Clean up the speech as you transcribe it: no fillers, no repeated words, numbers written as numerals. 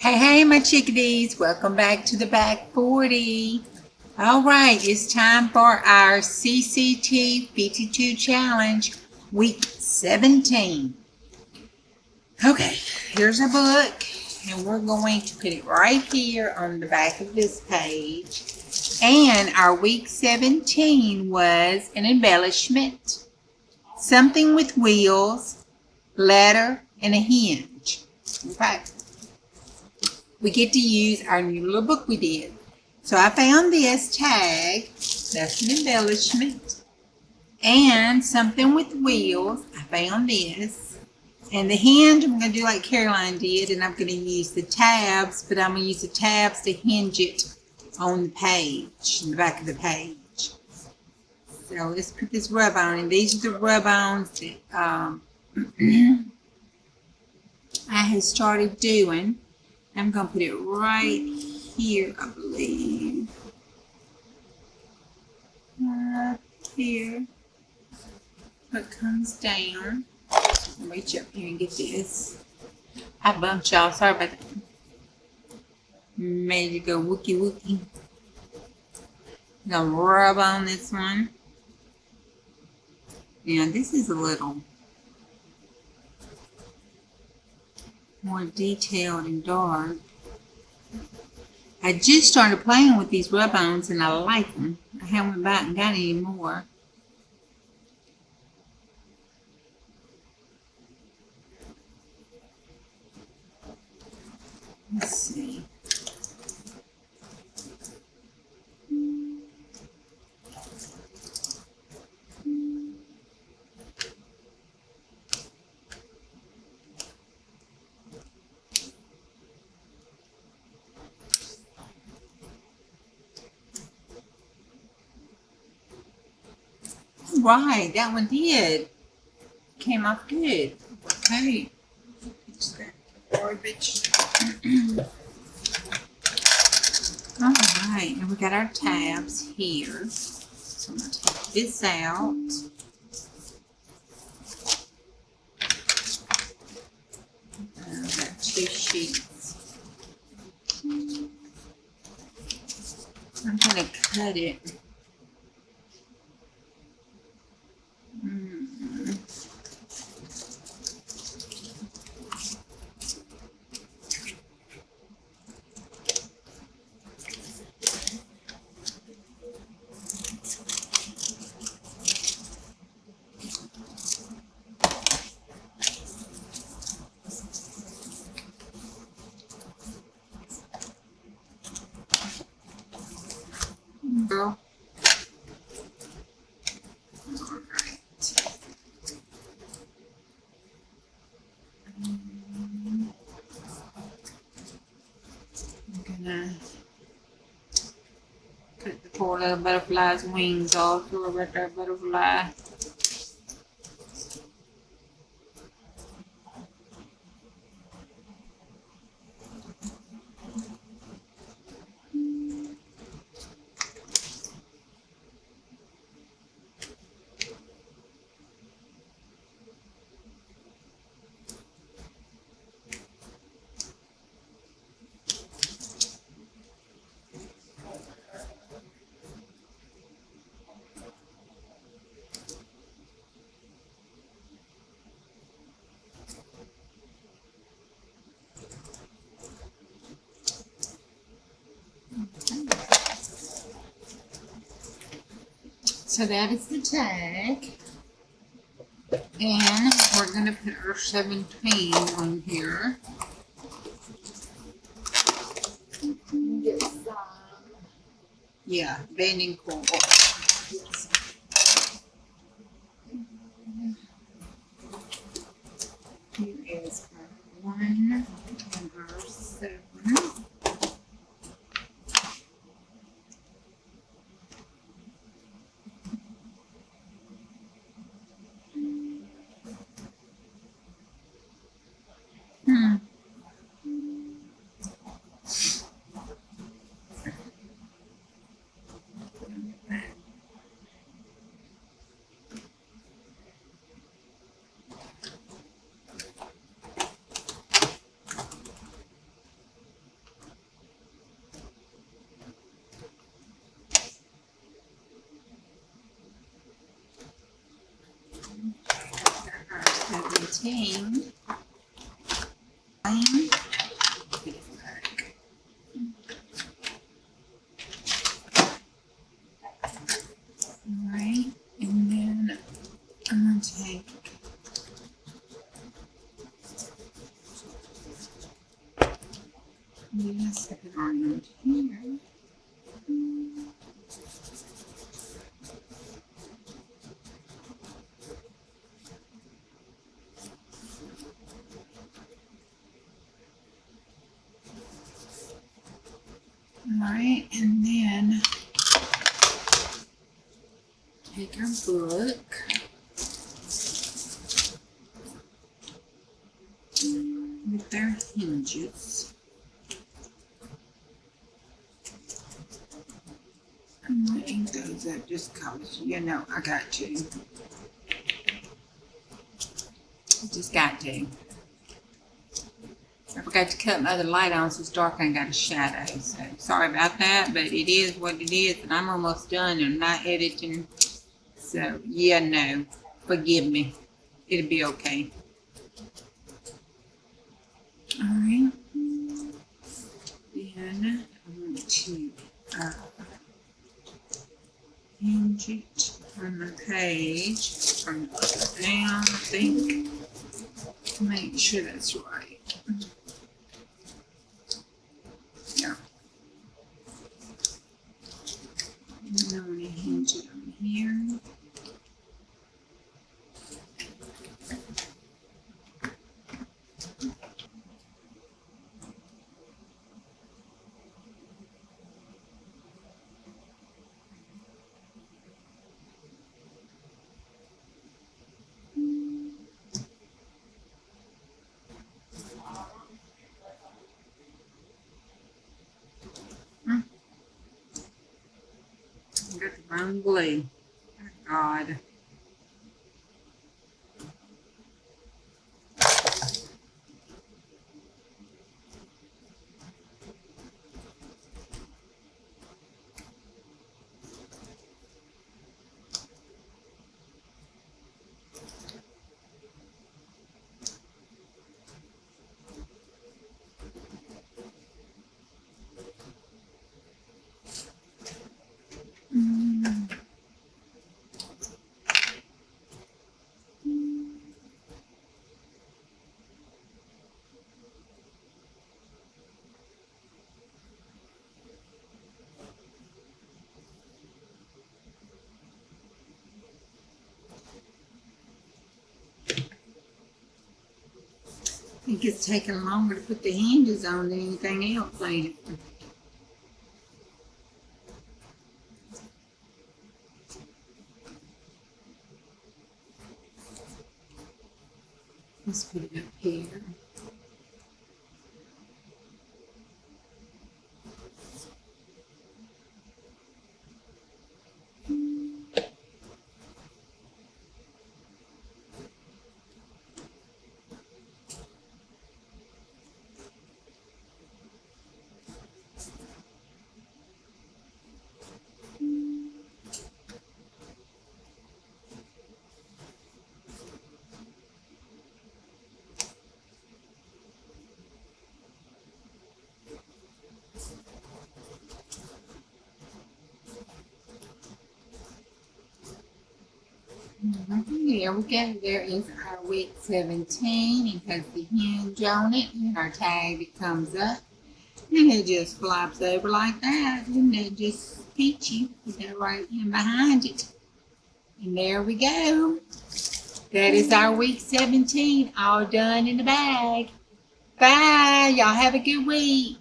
Hey, my chickadees, welcome back to the Back 40. All right, it's time for our CCT 52 Challenge, Week 17. Okay, here's our book, and we're going to put it right here on the back of this page. And our Week 17 was an embellishment, something with wheels, ladder, and a hinge. Okay. We get to use our new little book we did. So I found this tag, that's an embellishment, and something with wheels, I found this, and the hinge I'm going to do like Caroline did, and I'm going to use the tabs, but I'm going to use the tabs to hinge it on the page, in the back of the page. So let's put this rub on, and these are the rub-ons that I have started doing. I'm going to put it right here, I believe. Right here. So it comes down. I'll reach up here and get this. I bumped y'all. Sorry about that. Made it go wookie wookie. I'm going to rub on this one. Now this is a little more detailed and dark. I just started playing with these rub-ons and I like them. I haven't went back and got any more. Let's see. Right, that one did. Came off good. Okay. It's that garbage. Alright, and we got our tabs here. So I'm going to take this out. I've got 2 sheets. I'm going to cut it. Girl. Cut the poor little butterfly's wings off. Throw it right there, butterfly. So that is the tag, and we're going to put our 17 on here. Get some, yeah, bending cord. Here is our 1 and our 7. 17. Alright, and then I'm going to take this, put it on here. Alright, and then take our book with their hinges. I'm going to ink those up just because, you know, I got to. I just got to. I forgot to cut my other light on so it's dark and I got a shadow. So sorry about that, but it is what it is, and I'm almost done and not editing. So yeah, no, forgive me. It'll be okay. All right. Then I'm going to hinge it on the page, bring it down, I think, to make sure that's right. Yeah. And then I'm going to hinge it on here. Got the brown glue. Oh, God. I think it's taking longer to put the hinges on than anything else, ain't it? Let's put it up here. There we go. There is our week 17. It has the hinge on it and our tag that comes up. And it just flops over like that. Isn't it just peachy? Put that right in behind it. And there we go. That is our week 17 all done in the bag. Bye. Y'all have a good week.